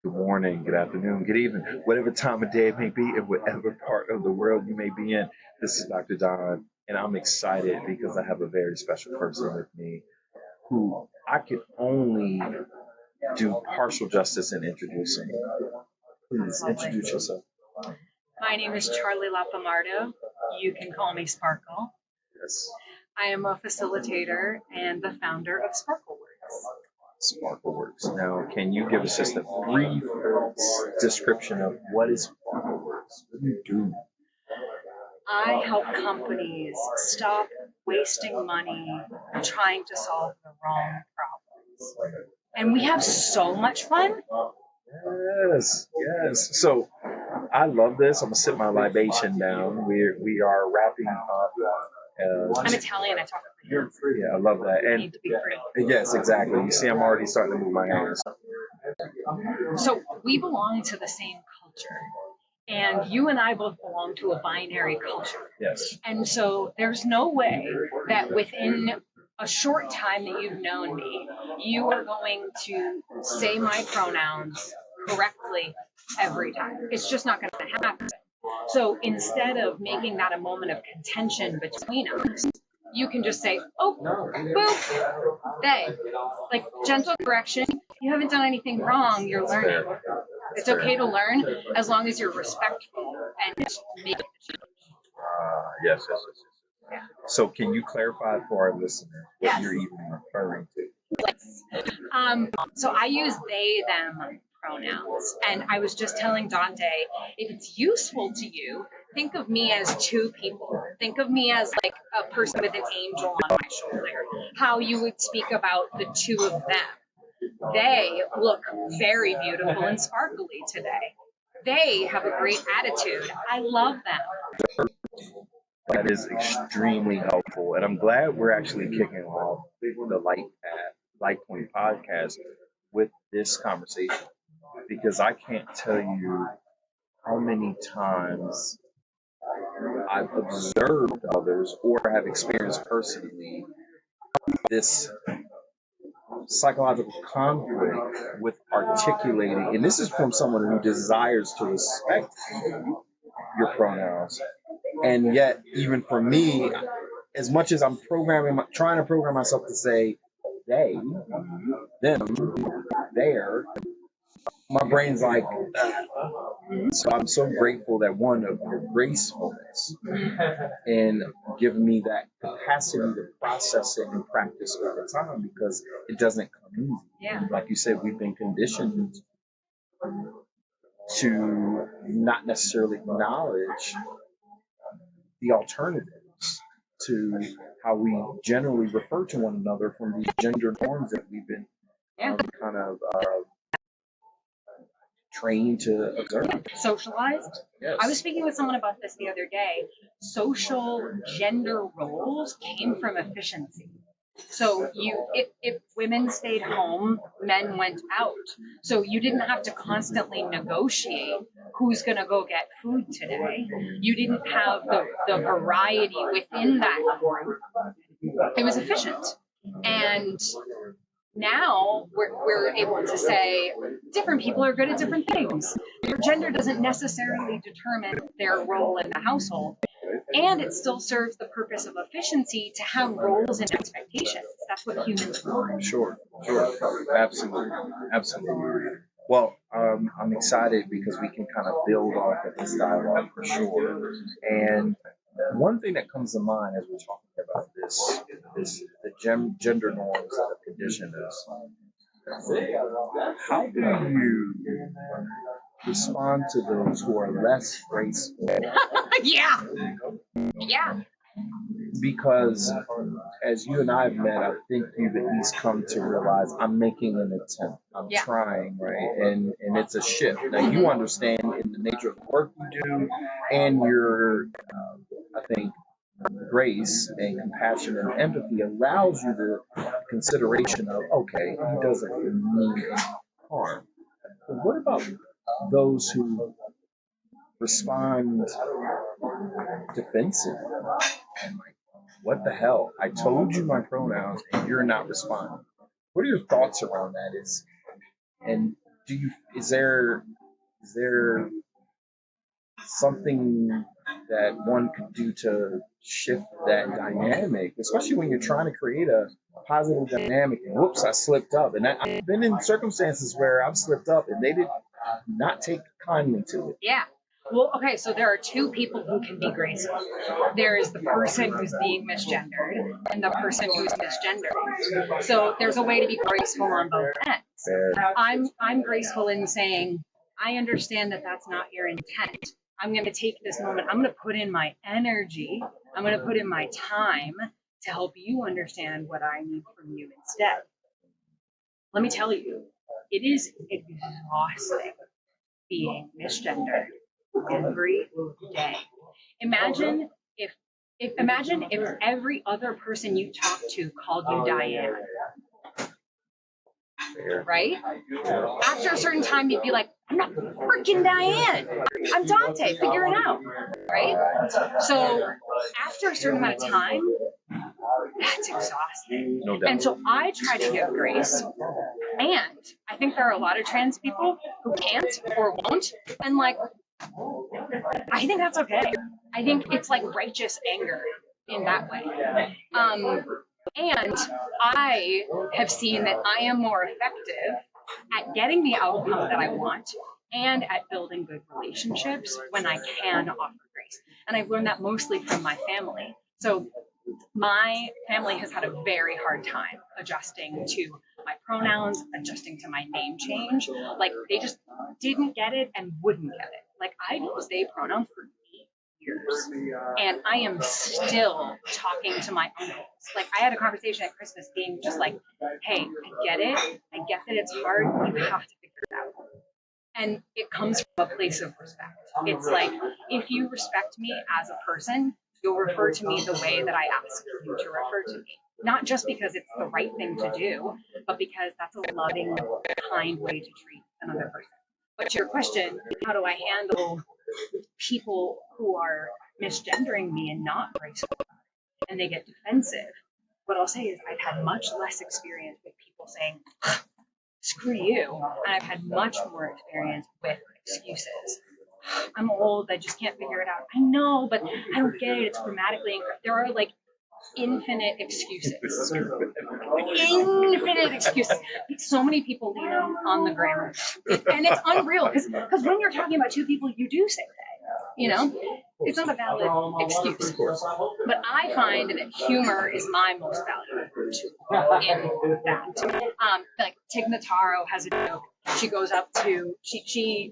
Good morning, good afternoon, good evening, whatever time of day it may be, in whatever part of the world you may be in. This is Dr. Don, and I'm excited because I have a very special person with me who I can only do partial justice in introducing. Please introduce yourself. My name is Charlie Lapamardo. You can call me Sparkle. Yes, I am a facilitator and the founder of Sparkleworks. Sparkleworks. Now, can you give us just a brief description of what is Sparkleworks? What do you do? I help companies stop wasting money trying to solve the wrong problems. And we have so much fun. Yes, yes. So I love this. I'm gonna sit my libation down. We are wrapping up. I'm Italian. I talk You're free. Yeah, I love that. I And need to be free. yes, exactly. You see, I'm already starting to move my hands. So we belong to the same culture. And you and I both belong to a binary culture. Yes. And so there's no way that within a short time that you've known me, you are going to say my pronouns correctly every time. It's just not going to happen. So instead of making that a moment of contention between us, you can just say, oh, boop, they. Like gentle correction. You haven't done anything wrong. You're learning. It's okay to learn as long as you're respectful and make it. Yes, yes, yes, yes. So can you clarify for our listener what Yes. you're even referring to? So I use they, them pronouns. And I was just telling Dante, if it's useful to you, think of me as two people. Think of me as like a person with an angel on my shoulder. How you would speak about the two of them. They look very beautiful and sparkly today. They have a great attitude. I love them. That is extremely helpful, and I'm glad we're actually kicking off the Light Point podcast with this conversation because I can't tell you how many times I've observed others or have experienced personally this psychological conflict with articulating, and this is from someone who desires to respect your pronouns, and yet even for me, as much as I'm trying to program myself to say they, them, their, my brain's like, so I'm so grateful that one of your gracefulness and giving me that capacity to process it and practice over time because it doesn't come easy. Yeah. Like you said, we've been conditioned to not necessarily acknowledge the alternatives to how we generally refer to one another from the gender norms that we've been kind of trained to observe. Socialized. Yes. I was speaking with someone about this the other day. Social gender roles came from efficiency. So if women stayed home, men went out. So you didn't have to constantly negotiate who's going to go get food today. You didn't have the variety within that group. It was efficient. And now we're able to say different people are good at different things. Their gender doesn't necessarily determine their role in the household. And it still serves the purpose of efficiency to have roles and expectations. That's what humans want. Sure, absolutely, absolutely. Well, I'm excited because we can kind of build off of this dialogue for sure. And one thing that comes to mind as we're talking about this is the gender norms that have conditioned us. How do you respond to those who are less graceful? Yeah. Because as you and I have met, I think you've at least come to realize I'm making an attempt. I'm trying, right? And it's a shift. Now you understand in the nature of the work you do and your, I think, grace and compassion and empathy allows you the consideration of, okay, he doesn't mean any harm. But what about those who respond defensively? And like, what the hell? I told you my pronouns and you're not responding. What are your thoughts around that? And is there something that one could do to shift that dynamic, especially when you're trying to create a positive dynamic? And whoops, I slipped up. And I've been in circumstances where I've slipped up and they did not take kindly to it. Yeah. Well, okay, so there are two people who can be graceful. There is the person who's being misgendered and the person who's misgendering. So there's a way to be graceful on both ends. I'm graceful in saying, I understand that that's not your intent. I'm going to take this moment. I'm going to put in my energy. I'm going to put in my time to help you understand what I need from you instead. Let me tell you, it is exhausting being misgendered every day. Imagine if every other person you talk to called you Diane, right? After a certain time, you'd be like, I'm not freaking Diane. I'm Dante. Figure it out, right? So after a certain amount of time, that's exhausting. No doubt. And so I try to give grace. And I think there are a lot of trans people who can't or won't. And like, I think that's okay. I think it's like righteous anger in that way. And I have seen that I am more effective at getting the outcome that I want and at building good relationships when I can offer grace. And I've learned that mostly from my family. So my family has had a very hard time adjusting to my pronouns, adjusting to my name change. Like they just didn't get it and wouldn't get it. Like I've used they pronouns for 8 years and I am still talking to my uncles. Like I had a conversation at Christmas being just like, hey, I get it. I get that it's hard. You have to figure it out. And it comes from a place of respect. It's like, if you respect me as a person, you'll refer to me the way that I ask you to refer to me. Not just because it's the right thing to do, but because that's a loving, kind way to treat another person. But to your question, how do I handle people who are misgendering me and not graceful and they get defensive? What I'll say is I've had much less experience with people saying, screw you. And I've had much more experience with excuses. I'm old, I just can't figure it out. I know, but I don't get it. It's grammatically incorrect. There are like infinite excuses. Infinite excuses. So many people lean on the grammar. And it's unreal because when you're talking about two people, you do say that. You know, it's not a valid excuse. But I find that humor is my most valuable tool in that. Like Tig Notaro has a joke. She goes up to she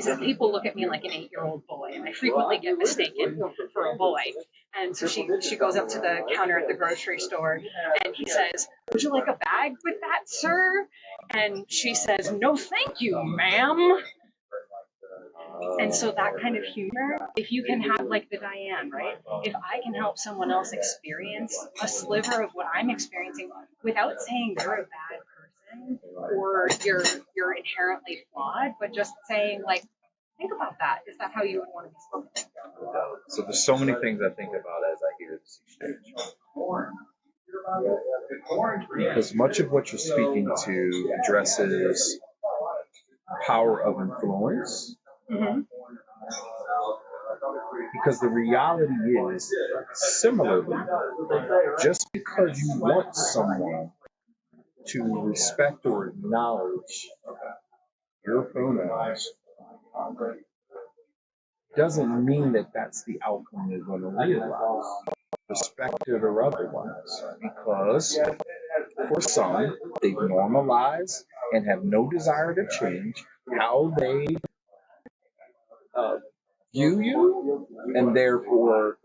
says people look at me like an 8-year-old boy, and I frequently get mistaken for a boy. And so she goes up to the counter at the grocery store, and he says, "Would you like a bag with that, sir?" And she says, "No, thank you, ma'am." And so that kind of humor, if you can have like the Diane, right? If I can help someone else experience a sliver of what I'm experiencing without saying you're a bad person or you're inherently flawed, but just saying like, think about that. Is that how you would want to be spoken? So there's so many things I think about as I hear this exchange. Because much of what you're speaking to addresses power of influence. Mm-hmm. Because the reality is, similarly, just because you want someone to respect or acknowledge your pronouns doesn't mean that that's the outcome they're going to realize, respected or otherwise. Because for some, they've normalized and have no desire to change how they view you, and therefore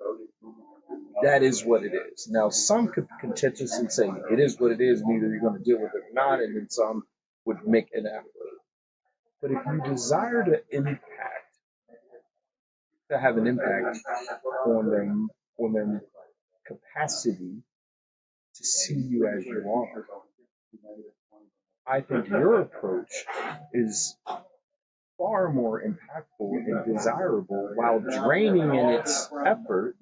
that is what it is. Now, some could contentiously say it is what it is, and either you're going to deal with it or not, and then some would make an effort. But if you desire to have an impact on their capacity to see you as you are, I think your approach is far more impactful and desirable while draining in its effort.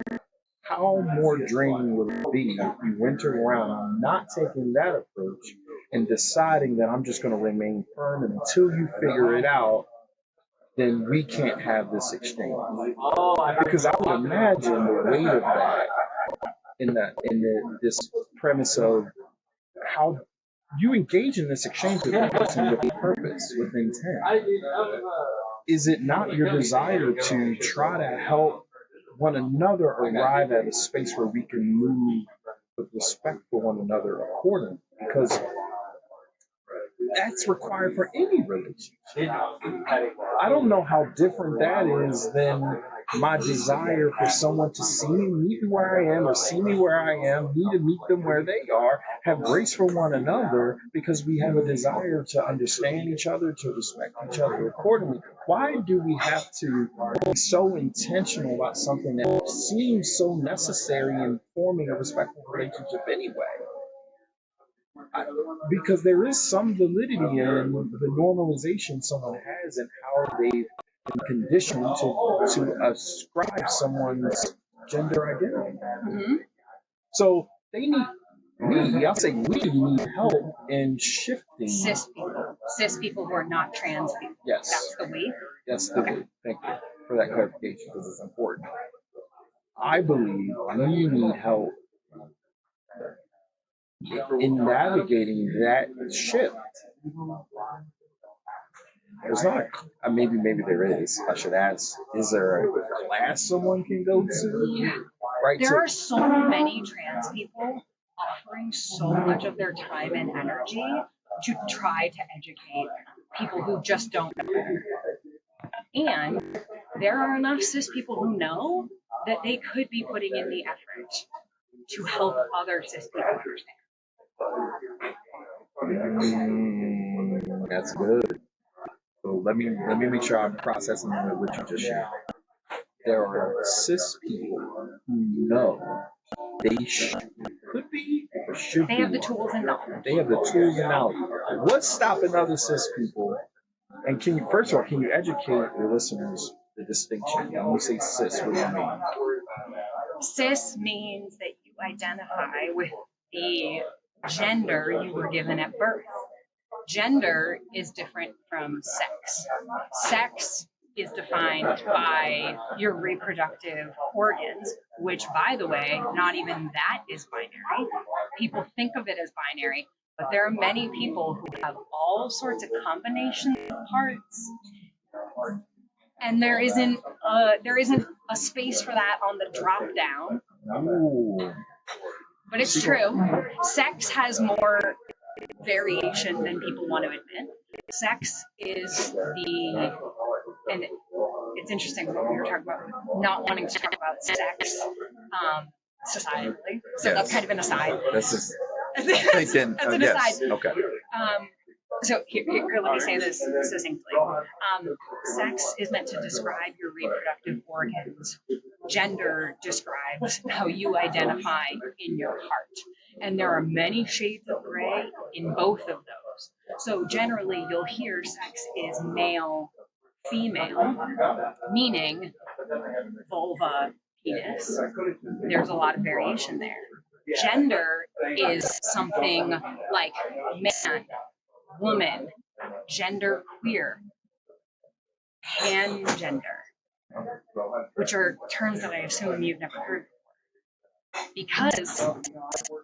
How more draining would it be if you went around not taking that approach and deciding that I'm just going to remain firm, and until you figure it out, then we can't have this exchange. Because I would imagine the weight of that this premise of how you engage in this exchange with a person with purpose, with intent. Is it not your desire to try to help one another arrive at a space where we can move with respect for one another accordingly? Because that's required for any relationship. I don't know how different that is than my desire for someone to see me, meet me where I am, or see me where I am, me to meet them where they are, have grace for one another because we have a desire to understand each other, to respect each other accordingly. Why do we have to be so intentional about something that seems so necessary in forming a respectful relationship anyway? Because there is some validity in the normalization someone has and how they've been conditioned to ascribe someone's gender identity. Mm-hmm. So they need, I'll say we need help in shifting. Cis people who are not trans people. Yes. That's the we? Yes, the we. Thank you for that clarification because it's important. I believe we need help in navigating that shift. There's not maybe there is. I should ask, is there a class someone can go to? Right. There are so many trans people offering so much of their time and energy to try to educate people who just don't know better. And there are enough cis people who know that they could be putting in the effort to help other cis people understand. That's good. So let me make sure I'm processing what you just shared. There are cis people who know they could be or should be. They have the tools and knowledge. They have the tools and knowledge. What's stopping other cis people? And can you, first of all, can you educate your listeners the distinction? When you say cis, what do you mean? Cis means that you identify with the gender you were given at birth. Gender is different from sex. Sex is defined by your reproductive organs, which, by the way, not even that is binary. People think of it as binary, but there are many people who have all sorts of combinations of parts, and there isn't a space for that on the drop down. Ooh. But it's true. Sex has more variation than people want to admit. Sex is and it's interesting what we were talking about, not wanting to talk about sex societally. So yes. That's kind of an aside. That's just that's an aside. Yes. Okay. So here, let me say this succinctly. Sex is meant to describe your reproductive organs. Gender describes how you identify in your heart. And there are many shades of gray in both of those. So generally, you'll hear sex is male, female, meaning vulva, penis. There's a lot of variation there. Gender is something like man, woman, gender queer, pangender, which are terms that I assume you've never heard before. Because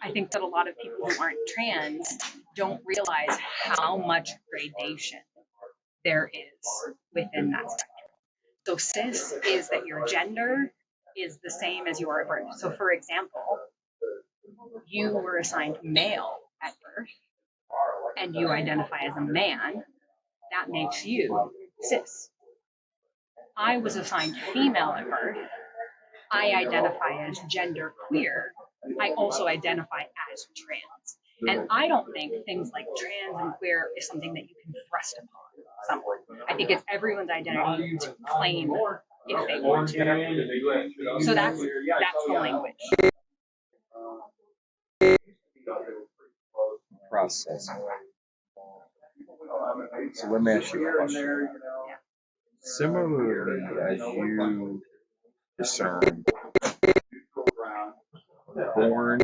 I think that a lot of people who aren't trans don't realize how much gradation there is within that spectrum. So cis is that your gender is the same as you are at birth. So for example, you were assigned male at birth and you identify as a man, that makes you cis. I was assigned female at birth. I identify as gender queer. I also identify as trans. And I don't think things like trans and queer is something that you can thrust upon someone. I think it's everyone's identity to claim if they want to. So that's the language. Process. So let me ask you a question. Similarly, as you discern born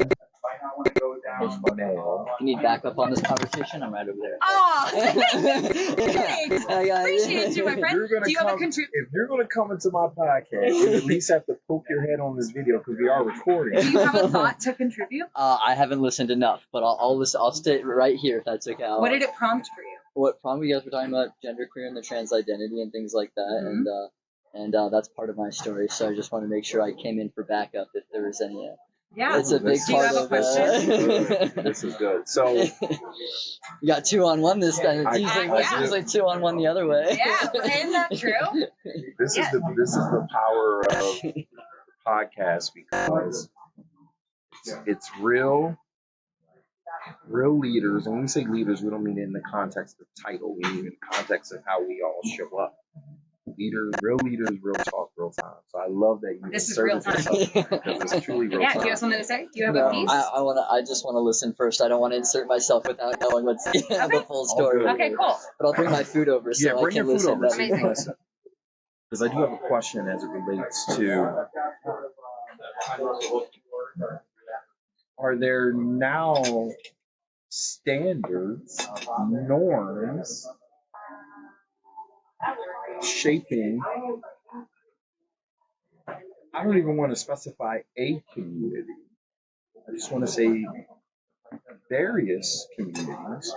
male. If you need backup on this conversation, I'm right over there. Oh, thanks. Yeah. Appreciate you, my friend. Do you have a If you're gonna come into my podcast, you at least have to poke your head on this video because we are recording. Do you have a thought to contribute? I haven't listened enough, but I'll listen. I'll stay right here if that's okay. What did it prompt for you? What probably you guys were talking about genderqueer and the trans identity and things like that, and that's part of my story. So I just want to make sure I came in for backup if there was any. Yeah. It's a big Do you part have a of question? This is good. So you got 2-on-1 this time. It's usually 2-on-1 the other way. Yeah, isn't that true? this is the power of podcast because it's real leaders. And when we say leaders, we don't mean it in the context of title. We mean in the context of how we all show up. Real leaders, real talk, real time. So I love that you This is real inserted time. yourself because it's truly real Yeah, time. do you have something to say? Do you have No, a piece? I just want to listen first. I don't want to insert myself without knowing what's the full story. good. Okay, cool. But I'll bring my food over so I Bring can your food listen. over so you can Amazing. listen. Because I do have a question as it relates to: are there now standards, norms shaping? I don't even want to specify a community. I just want to say various communities,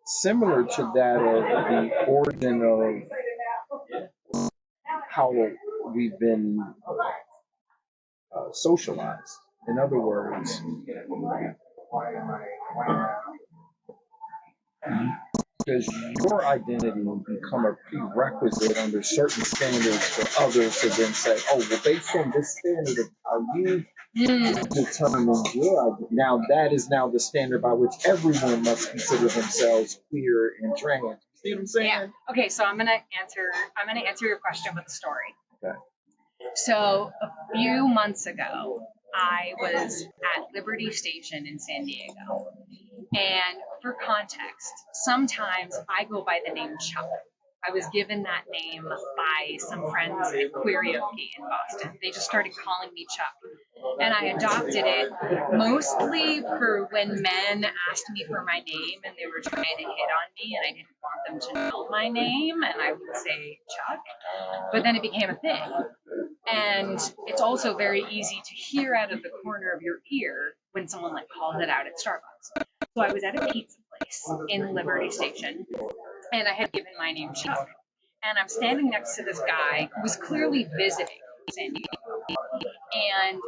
similar to that of the origin of how we've been socialized. In other words, does your identity become a prerequisite under certain standards for others to then say, oh, well, based on this standard of how you determine your identity, now that is now the standard by which everyone must consider themselves queer and trans. See what I'm saying? Yeah. Okay, so I'm gonna answer your question with a story. Okay. So a few months ago, I was at Liberty Station in San Diego. And for context, sometimes I go by the name Chuck. I was given that name by some friends at Queerioke in Boston. They just started calling me Chuck. And I adopted it mostly for when men asked me for my name and they were trying to hit on me and I didn't want them to know my name and I would say Chuck. But then it became a thing. And it's also very easy to hear out of the corner of your ear when someone like calls it out at Starbucks. So I was at a pizza place in Liberty Station, and I had given my name Chuck. And I'm standing next to this guy who was clearly visiting San Diego. And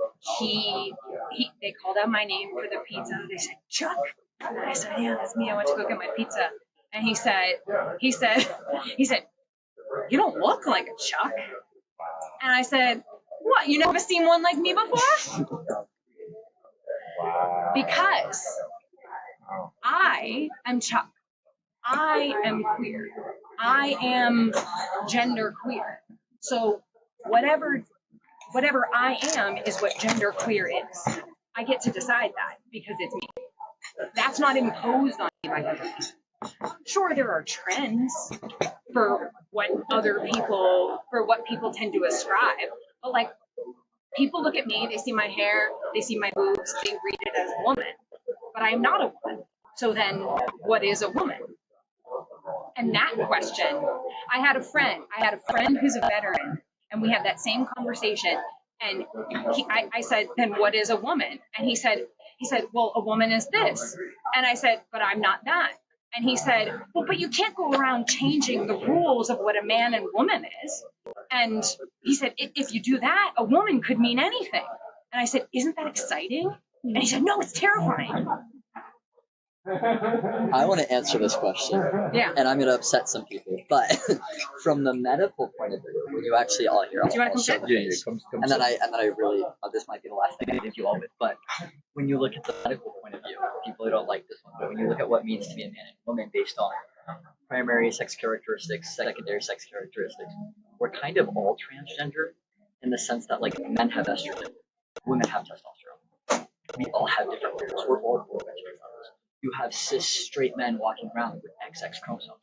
they called out my name for the pizza. They said, Chuck. And I said, yeah, that's me. I went to go get my pizza. And he said, you don't look like a Chuck. And I said, what, you never seen one like me before? Because I am Chuck. I am queer. I am gender queer. So whatever I am is what gender queer is. I get to decide that because it's me. That's not imposed on me by government. Sure, there are trends for what people tend to ascribe, but like people look at me, they see my hair, they see my boobs, they read it as woman, but I am not a woman. So then, what is a woman? And that question, I had a friend who's a veteran, and we had that same conversation. And I said, then what is a woman? And he said, well, a woman is this. And I said, but I'm not that. And he said, well, but you can't go around changing the rules of what a man and woman is. And he said, if you do that, a woman could mean anything. And I said, isn't that exciting? And he said, no, it's terrifying. I want to answer this question. Yeah. And I'm going to upset some people. But from the medical point of view, when you actually all hear, Do you want to come sit? and then I really, this might be the last thing I give you all with, but when you look at the medical point of view, people who don't like this one, but when you look at what it means to be a man and woman based on primary sex characteristics, secondary sex characteristics, we're kind of all transgender in the sense that like men have estrogen, women have testosterone. We all have different layers. We're all born with different levels. You have cis straight men walking around with XX chromosomes.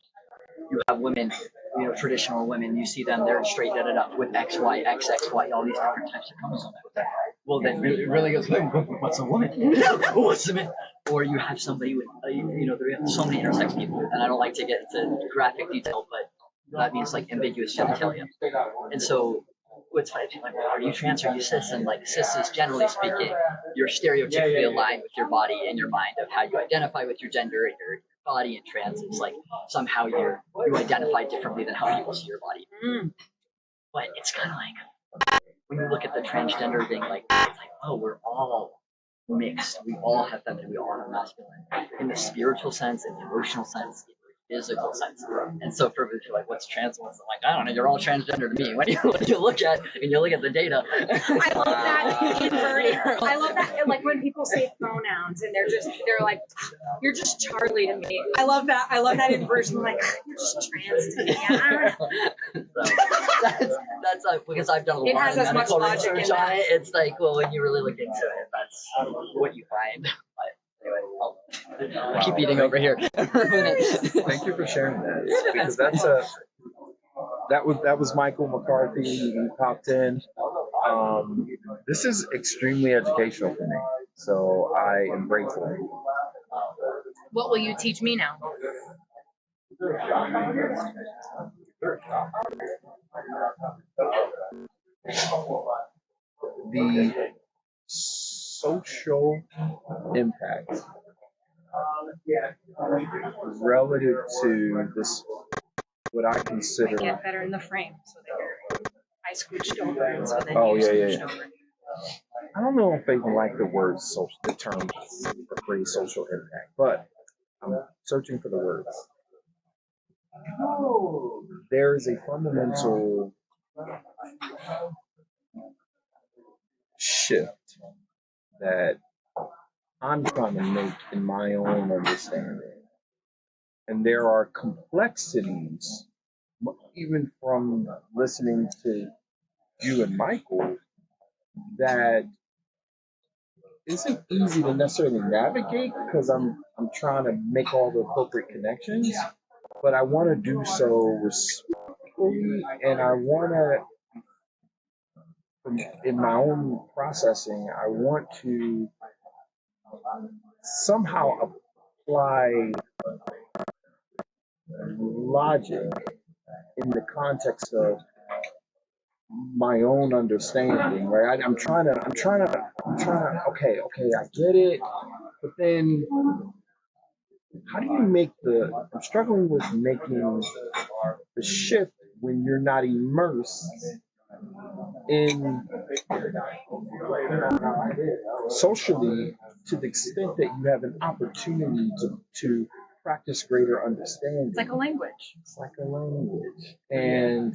You have women, traditional women, you see them, they're straight with XY, XXY, all these different types of chromosomes. well, then it really goes, what's a woman? What's a man? Or you have somebody with, there are so many intersex people, and I don't like to get into graphic detail, but that means like ambiguous genitalia. And so, what's funny, like, are you trans or are you cis? And like, cis is generally speaking, you're stereotypically aligned with your body and your mind of how you identify with your gender and your body, and trans is like somehow you identify differently than how people see your body. But it's kind of like, when you look at the transgender thing, like, it's like, oh, we're all mixed. We all have feminine, we all have masculine. In the spiritual sense, in the emotional sense, in the physical sense. And so for me, like, what's trans? I'm like, I don't know, you're all transgender to me. When you look at the data. I love that inverted. I love that, like when people say pronouns and they're like, you're just Charlie to me. I love that. I love that inversion. I'm like, you're just trans to me. So that's because I've done a It lot has of as much medical logic in research on that. it. It's like, well, when you really look into it, that's what you find. But anyway, I'll keep eating over here for a minute. Thank you for sharing that, because that was Michael McCarthy. He popped in. This is extremely educational for me, so I am grateful. What will you teach me now? The social impact relative to this, what I consider. Get better in the frame so that your eye scooched over and so then Oh, you yeah. scooched over. I don't know if I even like the term, the phrase social impact, but I'm searching for the words. There is a fundamental shift that I'm trying to make in my own understanding. And there are complexities, even from listening to you and Michael, that isn't easy to necessarily navigate because I'm trying to make all the appropriate connections, but I want to do so respectfully, and I want to, in my own processing, I want to somehow apply logic in the context of my own understanding, right? I'm trying to, okay, I get it, but then how do you I'm struggling with making the shift when you're not immersed in socially to the extent that you have an opportunity to practice greater understanding. It's like a language. It's like a language. And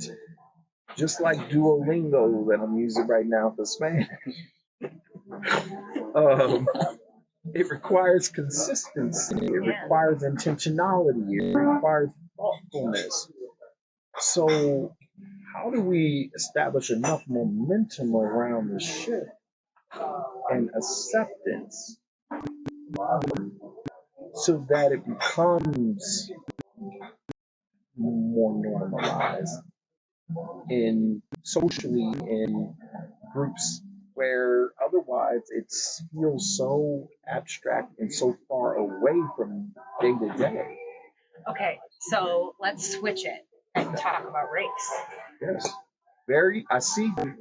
just like Duolingo that I'm using right now for Spanish, it requires consistency, it requires intentionality, it requires thoughtfulness. So how do we establish enough momentum around the shift and acceptance so that it becomes more normalized in socially in groups where otherwise it feels so abstract and so far away from day to day. Okay, so let's switch it and talk about race. Yes. I see The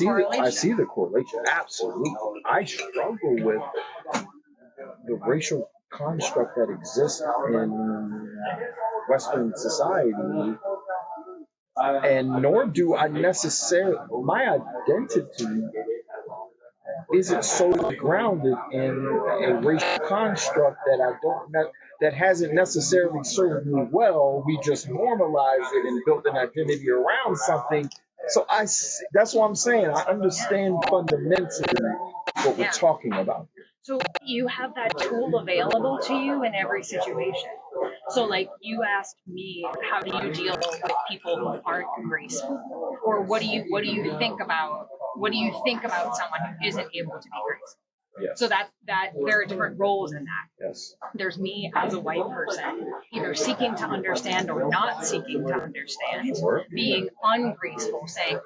correlation? I see the correlation. Absolutely. I struggle with the racial construct that exists in Western society, and nor do I necessarily, my identity isn't solely grounded in a racial construct that hasn't necessarily served me well. We just normalized it and built an identity around something. So that's what I'm saying. I understand fundamentally what we're talking about. So you have that tool available to you in every situation. So like you asked me, how do you deal with people who aren't graceful? Or what do you think about someone who isn't able to be graceful? Yes. So that there are different roles in that. Yes. There's me as a white person, either seeking to understand or not seeking to understand, being ungraceful, saying,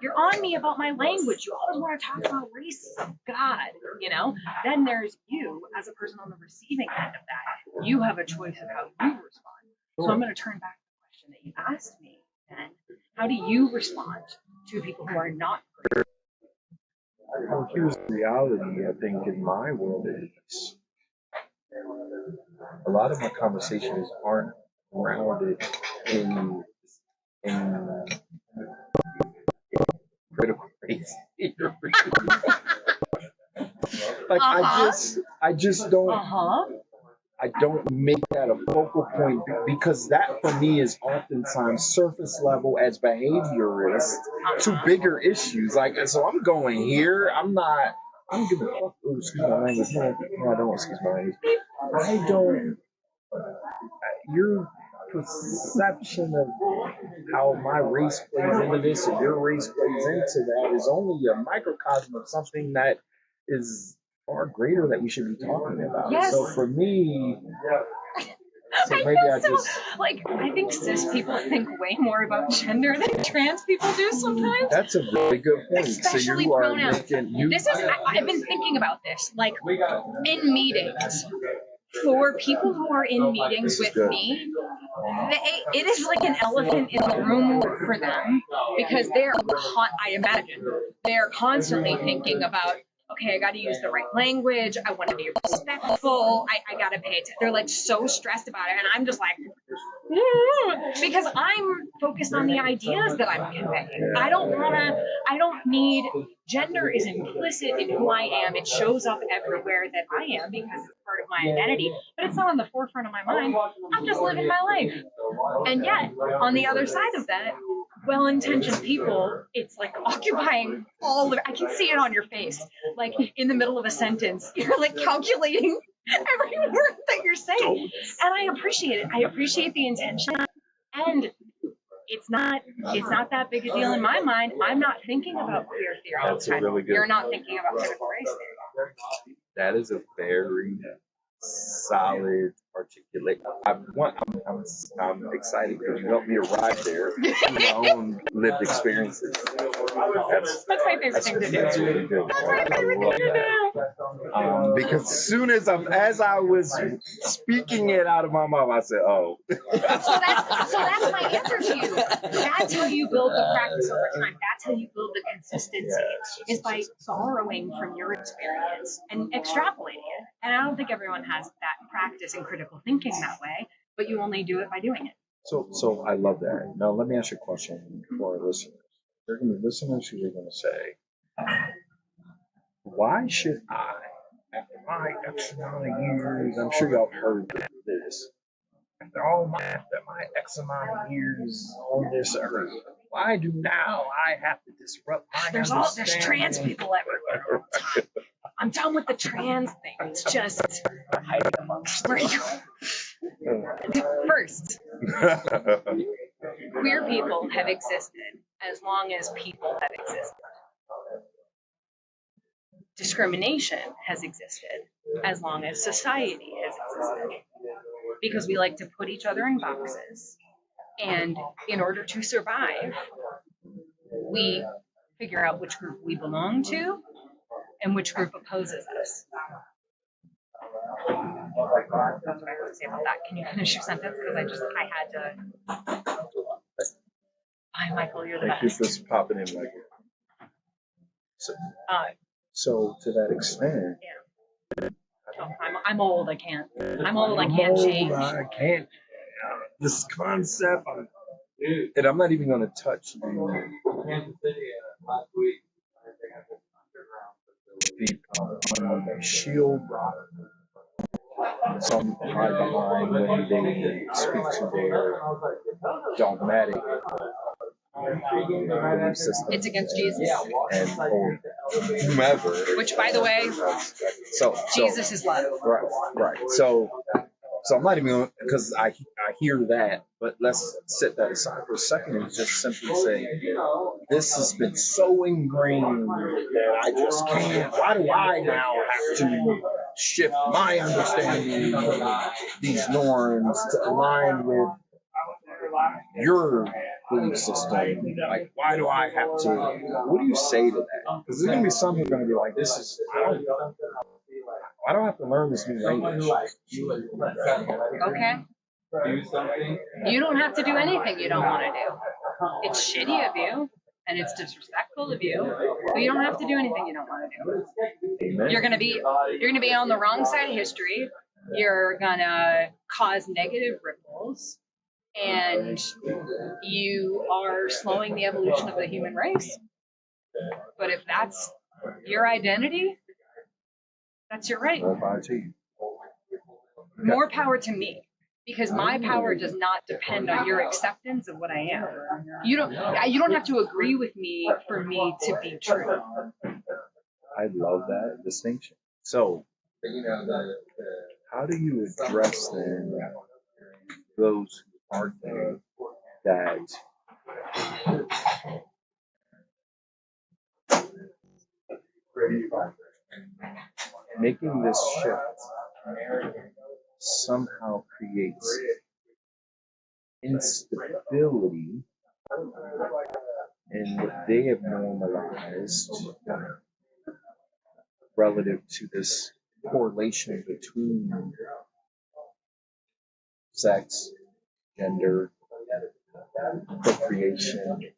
you're on me about my language. You always want to talk about racism. God, Then there's you as a person on the receiving end of that. You have a choice of how you respond. So I'm going to turn back to the question that you asked me then. How do you respond to people who are not great? Well, here's the reality, I think, in my world is a lot of my conversations aren't grounded in critical race theory. Like I just don't I don't make that a focal point because that for me is oftentimes surface level as behaviorist to bigger issues. Like, so I'm going here. I don't give a fuck. Oh, excuse my language. No, I don't excuse my language. I don't. Your perception of how my race plays into this and your race plays into that is only a microcosm of something that is far greater that we should be talking about. Yes. So for me, I think cis people think way more about gender than trans people do sometimes. That's a really good point. Especially so you pronouns. I've been thinking about this, like in meetings. For people who are in meetings with me, it is like an elephant in the room for them because I imagine, they're constantly thinking about, okay, I got to use the right language. I want to be respectful. I got to pay attention. They're like so stressed about it. And I'm just like, because I'm focused on the ideas that I'm conveying. I don't need, gender is implicit in who I am. It shows up everywhere that I am because it's part of my identity, but it's not on the forefront of my mind. I'm just living my life. And yet, on the other side of that, well-intentioned people, it's like occupying I can see it on your face. Like in the middle of a sentence, you're like calculating every word that you're saying. And I appreciate it. I appreciate the intention. And it's not that big a deal in my mind. I'm not thinking about queer theory all the time. Really good. You're not thinking about critical race theory. That is a very solid articulate. I'm excited because you helped me arrive there through my own lived experiences. That's my favorite thing to do. That's really good. That's my favorite thing to do. Because as I was speaking it out of my mouth, I said, "Oh." So that's my answer to you. That's how you build the practice over time. That's how you build the consistency. Is by borrowing from your experience and extrapolating it. And I don't think everyone has that practice in critical thinking that way, but you only do it by doing it. So I love that. Now let me ask you a question for our listeners. There are going to be listeners who are going to say, "Why should I, after my X amount of years, I'm sure y'all have heard this, after my X amount of years on this earth, why do now I have to disrupt my There's trans people everywhere all the time. I'm done with the trans thing. It's just hiding amongst First, queer people have existed as long as people have existed. Discrimination has existed as long as society has existed. Because we like to put each other in boxes. And in order to survive, we figure out which group we belong to and which group opposes us. That's what I have to say about that. Can you finish your sentence? Because I had to. Hi, Michael, you're the best. Keep this popping in like so to that extent. Yeah. I'm old. I can't. I'm old. I can't change. I can't. This concept. And I'm not even going to touch the shield. Some hide behind when they speak to their dogmatic belief system. It's against Jesus. And whomever. Which, by the way, Jesus is love. Right. So I'm not even going, because I hear that, but let's set that aside for a second and just simply say, this has been so ingrained that I just can't. Why do I now have to shift my understanding of these norms to align with your belief system. Like, why do I have to? What do you say to that? Because there's going to be some who are going to be like, this is, I don't have to learn this new language. Okay. You don't have to do anything you don't want to do. It's shitty of you and it's disrespectful of you, but you don't have to do anything you don't want to do. Amen. You're gonna be on the wrong side of history. You're gonna cause negative ripples, and you are slowing the evolution of the human race. But if that's your identity, that's your right. More power to you. More power to me. Because my power does not depend on your acceptance of what I am. You don't have to agree with me for me to be true. I love that distinction. So, how do you address then those who argue that making this shift somehow creates instability in what they have normalized relative to this correlation between sex, gender, procreation,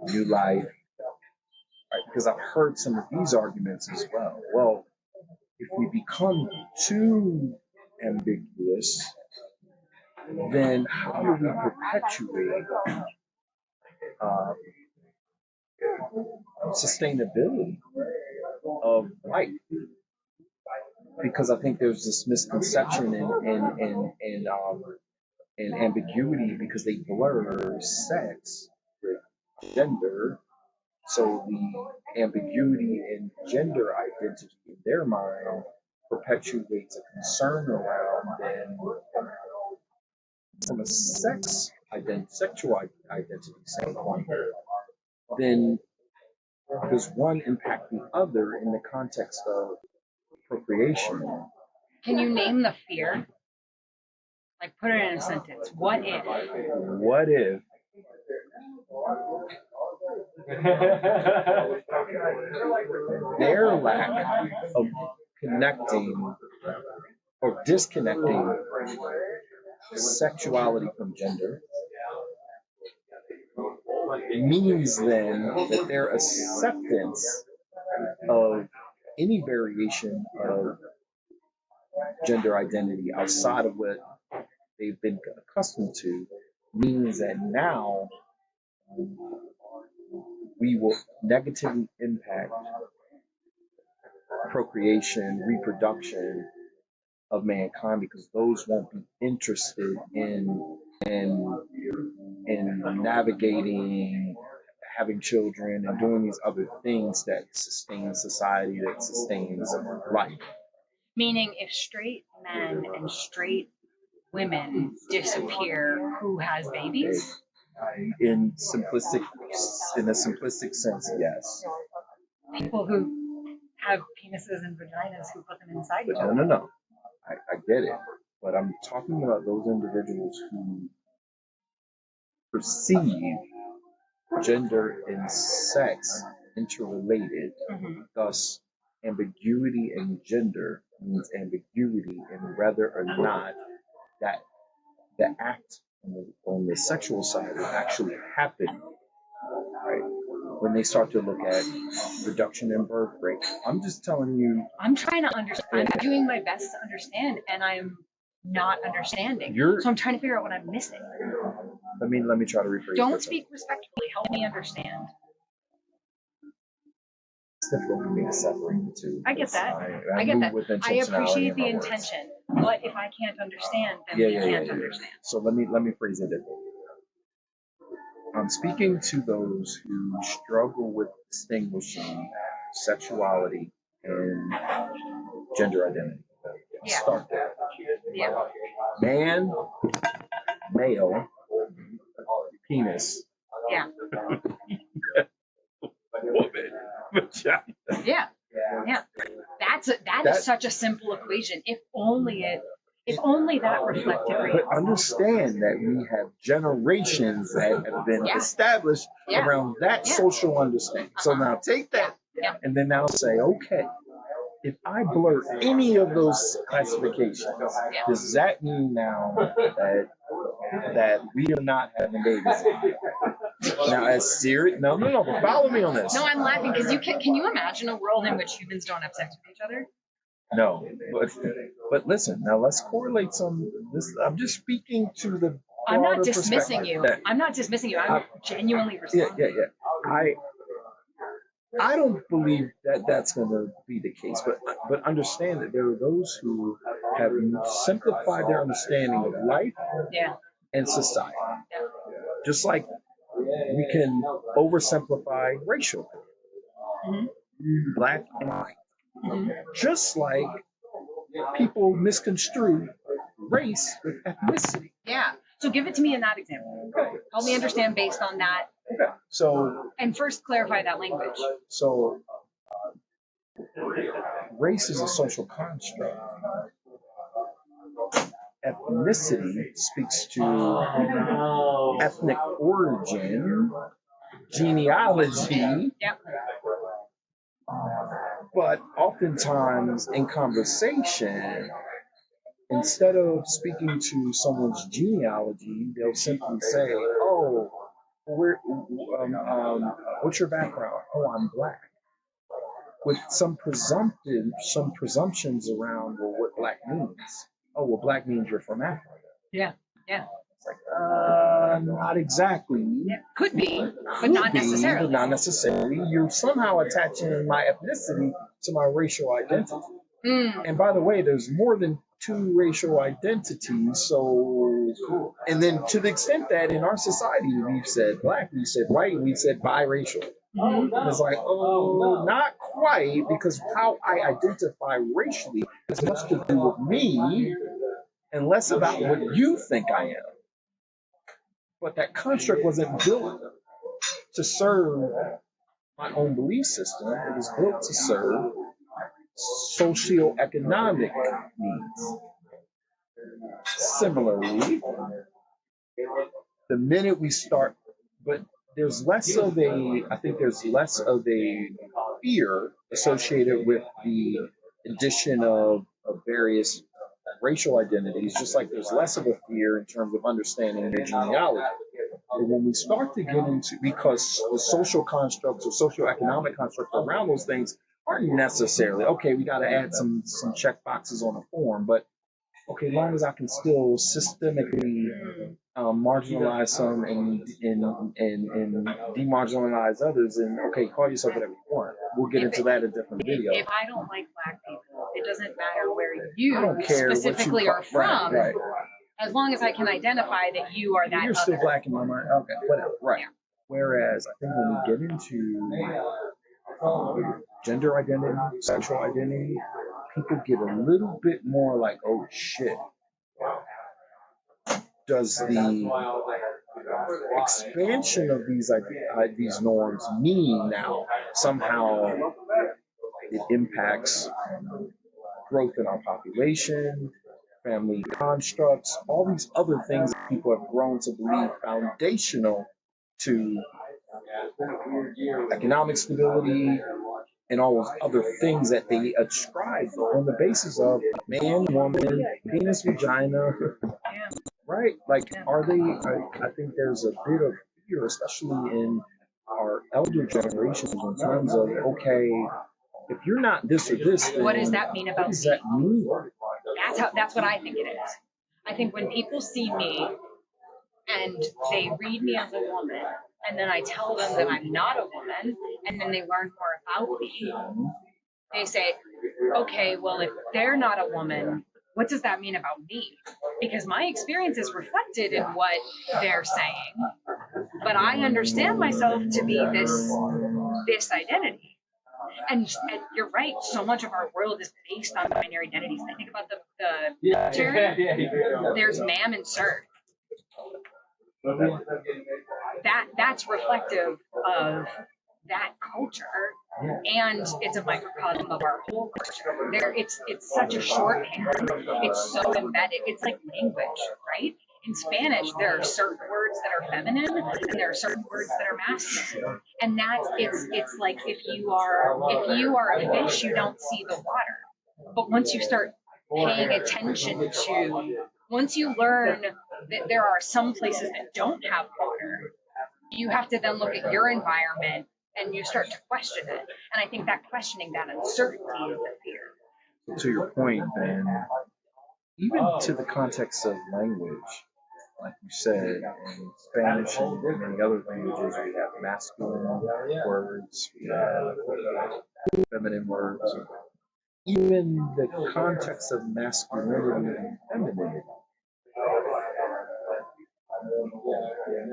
new life? Right? Because I've heard some of these arguments as well. Well, if we become too ambiguous, then how do we perpetuate sustainability of life? Because I think there's this misconception and ambiguity because they blur sex with gender. So the ambiguity in gender identity in their mind perpetuates a concern around then from a sexual identity standpoint, then does one impact the other in the context of procreation? Can you name the fear? Like, put it in a sentence. What if? What if their lack of connecting or disconnecting sexuality from gender means then that their acceptance of any variation of gender identity outside of what they've been accustomed to means that now we will negatively impact procreation, reproduction of mankind because those won't be interested in navigating, having children, and doing these other things that sustain society, that sustains life. Meaning, if straight men and straight women disappear, who has babies? In a simplistic sense, yes. People who have penises and vaginas who put them inside each But other. no. I get it. But I'm talking about those individuals who perceive gender and sex interrelated. Mm-hmm. Thus, ambiguity in gender means ambiguity in whether or not that the act on the sexual side will actually happen. Right? When they start to look at reduction in birth rate, I'm just telling you. I'm trying to understand. I'm doing my best to understand, and I'm not understanding. So I'm trying to figure out what I'm missing. Let me try to rephrase. Don't speak respectfully. Help me understand. It's difficult for me to separate the two. I get that. I get that. I appreciate the intention, but if I can't understand, then we can't understand. So let me phrase it differently. I'm speaking to those who struggle with distinguishing sexuality and gender identity. Yeah. Start there. Yeah. Man, male, penis. Yeah. Woman, vagina. Yeah. Yeah. That is such a simple equation. If only If only that reflected reality. But understand that we have generations that have been established around that social understanding. So now take that and then now say, okay, if I blur any of those classifications, does that mean now that we are not having babies? Now, as serious, no, but follow me on this. No, I'm laughing because can you imagine a world in which humans don't have sex with each other? No, but listen, now let's correlate some. This I'm just speaking to the. I'm not dismissing you. I'm not dismissing you. I'm genuinely responding. Yeah. I don't believe that that's going to be the case, but understand that there are those who have simplified their understanding of life and society. Yeah. Just like we can oversimplify racial, black and white. Just like people misconstrue race with ethnicity. Yeah. So give it to me in that example. Help me understand based on that. Okay. So. And first clarify that language. So. Race is a social construct. Ethnicity speaks to ethnic origin, genealogy. Yep. But oftentimes in conversation, instead of speaking to someone's genealogy, they'll simply say, "Oh, what's your background? Oh, I'm black." With some presumptions around what black means. Oh, well, black means you're from Africa. Yeah. It's like, not exactly. Yeah. Could be, but not necessarily. But not necessarily. You're somehow attaching my ethnicity to my racial identity. And by the way, there's more than two racial identities. So, and then to the extent that in our society we've said black, we've said white, we've said biracial. And it's like, oh, not quite, because how I identify racially has much to do with me and less about what you think I am. But that construct wasn't built to serve my own belief system. It was built to serve socioeconomic needs. Similarly, the minute we start, but there's less of a fear associated with the addition of various racial identities, just like there's less of a fear in terms of understanding their genealogy. But when we start to get into, because the social constructs or socioeconomic constructs around those things aren't necessarily, okay, we got to add some check boxes on a form, but okay, as long as I can still systemically marginalize some and demarginalize others, and okay, call yourself whatever you want. We'll get into that in a different video. If I don't like black people, it doesn't matter where you I don't care specifically are from. Right. As long as I can identify that you are that You're other. still black in my mind. Okay, whatever. Right. Yeah. Whereas I think when we get into gender identity, sexual identity, people get a little bit more like, oh shit. Does the expansion of these norms mean now somehow it impacts growth in our population, family constructs, all these other things that people have grown to believe foundational to economic stability and all those other things that they ascribe on the basis of man, woman, penis, vagina, right? Like, are they? I think there's a bit of fear, especially in our elder generations, in terms of, okay, if you're not this or this, then what does that mean about me? What does that mean? That's what I think it is. I think when people see me and they read me as a woman, and then I tell them that I'm not a woman, and then they learn more about me, they say, okay, well, if they're not a woman, what does that mean about me? Because my experience is reflected in what they're saying, but I understand myself to be this identity. And you're right, so much of our world is based on binary identities. I think about the military. There's ma'am and sir. That's reflective of that culture. and it's a microcosm of our whole culture. It's such a shorthand. It's so embedded. It's like language, right? In Spanish, there are certain words that are feminine and there are certain words that are masculine. And that's it's like if you are a fish, you don't see the water. But once you start paying attention to, once you learn that there are some places that don't have water, you have to then look at your environment and you start to question it. And I think that questioning, that uncertainty is the fear. To your point, then, even to the context of language, like you said, in Spanish and many other languages, we have masculine words, we have feminine words. Even the context of masculinity and femininity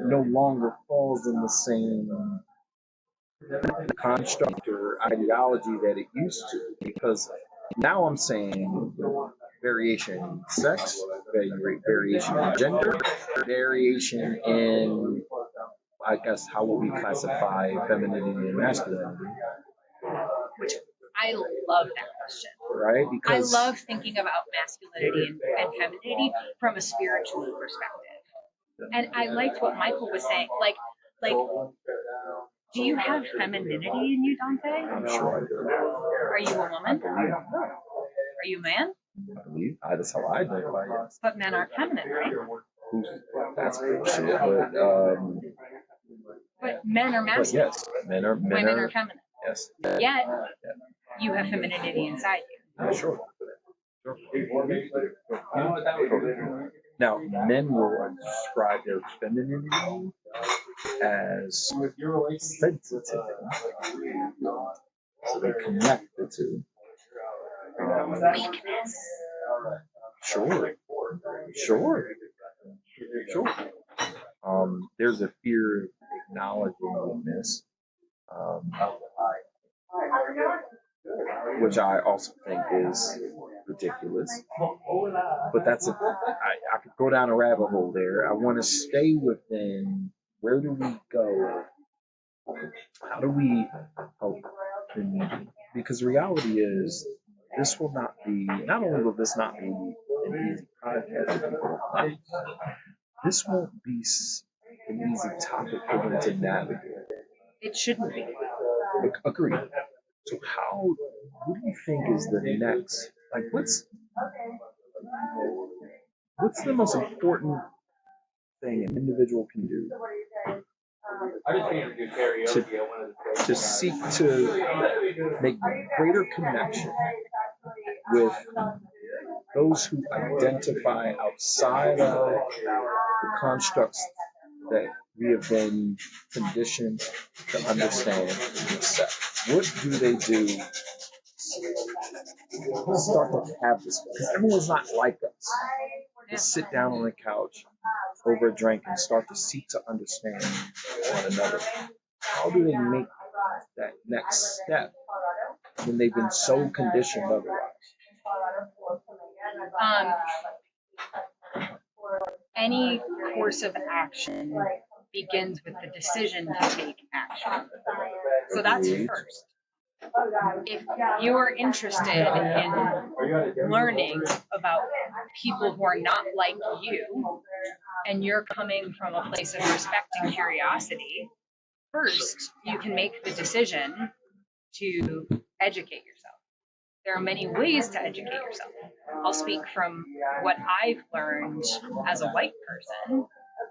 no longer falls in the same construct or ideology that it used to, because now I'm saying variation in sex, variation in gender, variation in, I guess, how would we classify femininity and masculinity? Which I love that question. Right? Because I love thinking about masculinity and femininity from a spiritual perspective. And I liked what Michael was saying. Like, do you have femininity in you, Dante? I'm sure I do. Are you a woman? Are you a man? I believe that's how I identify. Yes. But men aren't feminine, right? That's bullshit. But men are But masculine. yes, women are feminine. Yes. Yet you have femininity inside you. Yeah, sure. Now, men will describe their femininity as sensitive. So they connect the two. Weakness. Sure. There's a fear of acknowledging weakness, which I also think is ridiculous. But I could go down a rabbit hole there. I want to stay within, where do we go? How do we help the needy? Because reality is, not only will this not be an easy podcast, this won't be an easy topic for them to navigate. It shouldn't be. Agreed. So what do you think is the next, like, what's the most important thing an individual can do to seek to make greater connection with those who identify outside of the constructs that we have been conditioned to understand and accept? What do they do to start to have this? Because everyone's not like us. To sit down on the couch over a drink and start to seek to understand one another. How do they make that next step when they've been so conditioned otherwise? Any course of action begins with the decision to take action. So that's first. If you are interested in learning about people who are not like you, and you're coming from a place of respect and curiosity, first you can make the decision to educate yourself. There are many ways to educate yourself. I'll speak from what I've learned as a white person,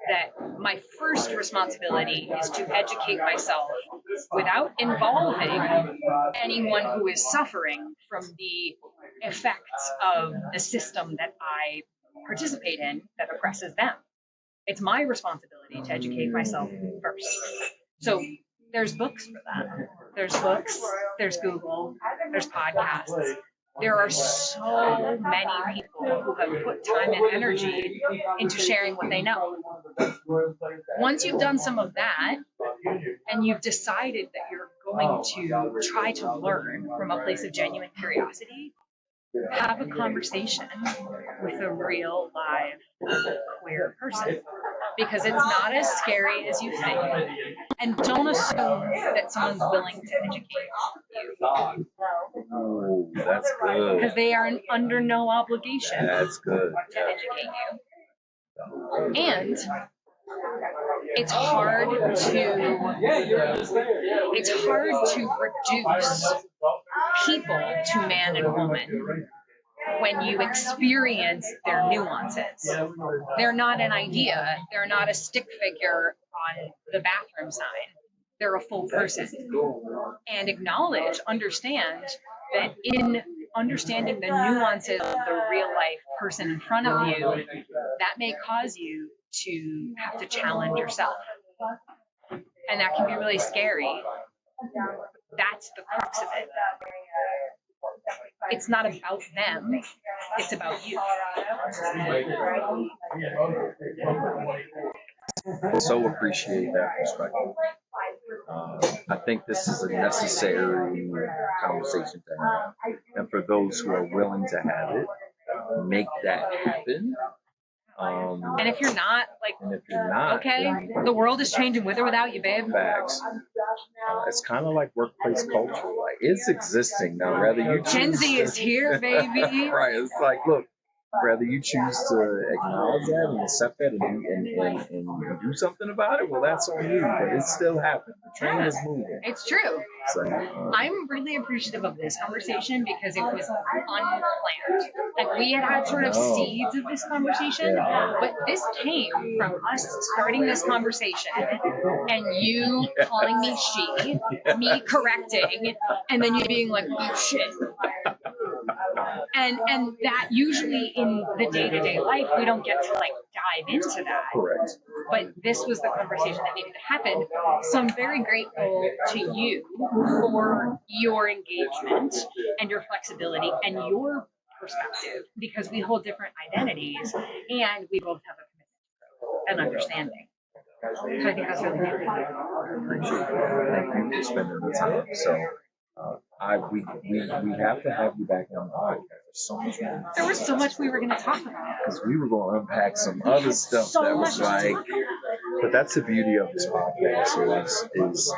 that my first responsibility is to educate myself without involving anyone who is suffering from the effects of the system that I participate in that oppresses them. It's my responsibility to educate myself first. So there's books for that. There's books, there's Google, there's podcasts. There are so many people who have put time and energy into sharing what they know. Once you've done some of that, and you've decided that you're going to try to learn from a place of genuine curiosity, have a conversation with a real live queer person, because it's not as scary as you think, and don't assume that someone's willing to educate you, Ooh, that's good. because they are under no obligation That's good. to educate you. And it's hard to reduce people to man and woman when you experience their nuances. They're not an idea. They're not a stick figure on the bathroom sign. They're a full person. And understand that in understanding the nuances of the real life person in front of you, that may cause you to have to challenge yourself. And that can be really scary. That's the crux of it. It's not about them, it's about you. I so appreciate that perspective. I think this is a necessary conversation to have. And for those who are willing to have it, make that happen. And if you're not, okay, then the world is changing with or without you, babe. Facts. It's kind of like workplace culture. Like, it's existing now. Whether you Gen Z is here, baby. Right. It's like, look, whether you choose to acknowledge that and accept that and do something about it, well, that's on you. But it's still happening. The train is moving. It's true. So, I'm really appreciative of this conversation because it was unplanned. Like, we had sort of seeds of this conversation, but this came from us starting this conversation and you calling me she, me correcting, and then you being like, oh shit. And that usually in the day-to-day life, we don't get to dive into that. Correct. But this was the conversation that needed to happen. So I'm very grateful to you for your engagement and your flexibility and your perspective, because we hold different identities and we both have a commitment and understanding. So I think that's really beautiful. I appreciate that. Thank you for spending the time. So we have to have you back on the podcast. There's so much more. There was so much we were going to talk about. Because we were going to unpack some other stuff so that was like, but that's the beauty of this podcast is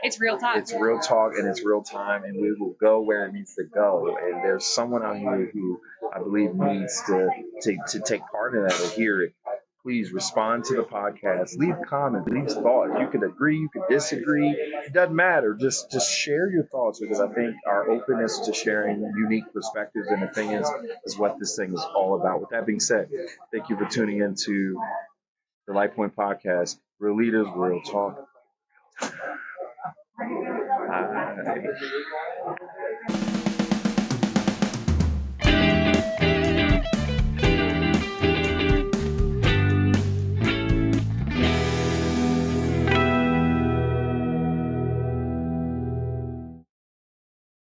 it's real talk. It's real talk and it's real time, and we will go where it needs to go. And there's someone out here who I believe needs to take part in that or hear it. Please respond to the podcast. Leave comments. Leave thoughts. You can agree. You can disagree. It doesn't matter. Just share your thoughts, because I think our openness to sharing unique perspectives and opinions is what this thing is all about. With that being said, thank you for tuning into the Light Point Podcast. Real leaders, real talk. Bye.